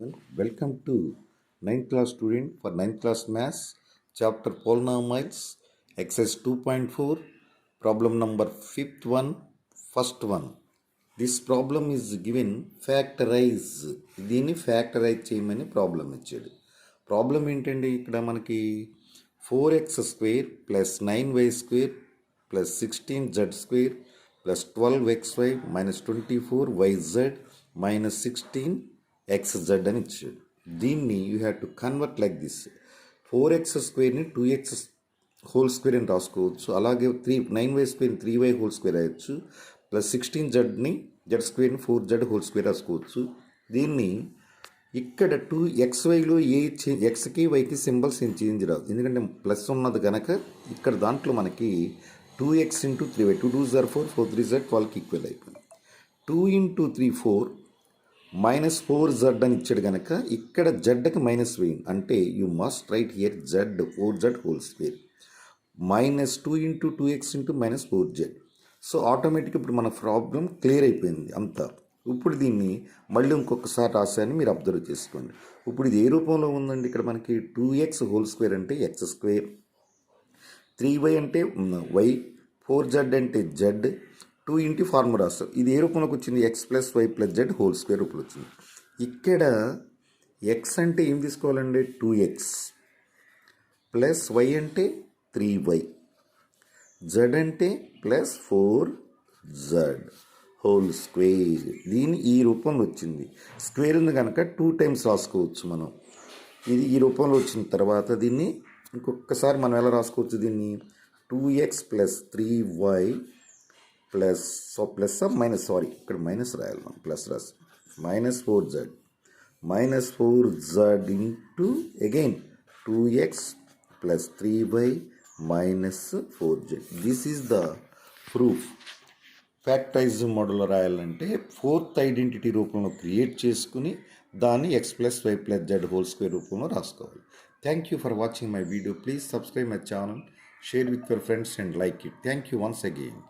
Welcome to 9th class student for 9th class maths chapter polynomials exercise 2.4 problem number 5th one first one. This problem is given factorize దీన్ని factorise చేయమని problem ఇచ్చాడు. Problem ఏంటండి, ఇక్కడ మనకి 4x² plus 9y² plus 16z² plus 12xy minus 24yz minus 16xz అని ఇచ్చాడు. దీన్ని you have to convert like this. 4x² 2x² అని రాసుకోవచ్చు. అలాగే 9y² 3y² రాయొచ్చు. ప్లస్ 16z z² 4z² రాసుకోవచ్చు. దీన్ని ఇక్కడ 2xyలో ఎక్స్కి వైకి సింబల్స్ ఏం చేంజ్ రాదు, ఎందుకంటే ప్లస్ ఉన్నది కనుక. ఇక్కడ దాంట్లో మనకి 2x × 3y 2 2 4 4 3 12కి ఈక్వల్ అయిపోయింది. 2 × 3 4 మైనస్ 4z అని ఇచ్చాడు కనుక ఇక్కడ జడ్కి మైనస్ వేయండి. అంటే you must right here z 4z² minus 2 × 2x × minus 4z. So ఆటోమేటిక్గా ఇప్పుడు మన ప్రాబ్లం క్లియర్ అయిపోయింది అంతా. ఇప్పుడు దీన్ని మళ్ళీ ఇంకొకసారి రాశాను, మీరు అబ్జర్వ్ చేసుకోండి. ఇప్పుడు ఇది ఏ రూపంలో ఉందండి, ఇక్కడ మనకి 2x² అంటే x², 3y అంటే y, 4z అంటే z, 2 × ఫార్ములా రాస్తారు. ఇది ఏ రూపంలోకి వచ్చింది, x + y + z హోల్² రూపంలో వచ్చింది. ఇక్కడ x అంటే ఏం తీసుకోవాలండి, 2x ప్లస్ y అంటే 3y, z అంటే ప్లస్ 4z హోల్². దీని ఈ రూపంలో వచ్చింది. స్క్వేర్ ఉంది కనుక 2 టైమ్స్ రాసుకోవచ్చు మనం. ఇది ఈ రూపంలో వచ్చిన తర్వాత దీన్ని ఇంకొకసారి మనం ఎలా రాసుకోవచ్చు, దీన్ని 2x + 3y ప్లస్ మైనస్ ఇక్కడ మైనస్ రాయాలి మనం, ప్లస్ రాసి minus 4z into again 2x + 3y minus 4z. This is the proof. Factorise మోడల్లో రాయాలంటే ఫోర్త్ ఐడెంటిటీ రూపంలో క్రియేట్ చేసుకుని దాన్ని x + y + z హోల్² రూపంలో రాసుకోవాలి. Thank you for watching my video. Please subscribe my channel, share with your friends and like it. Thank you once again.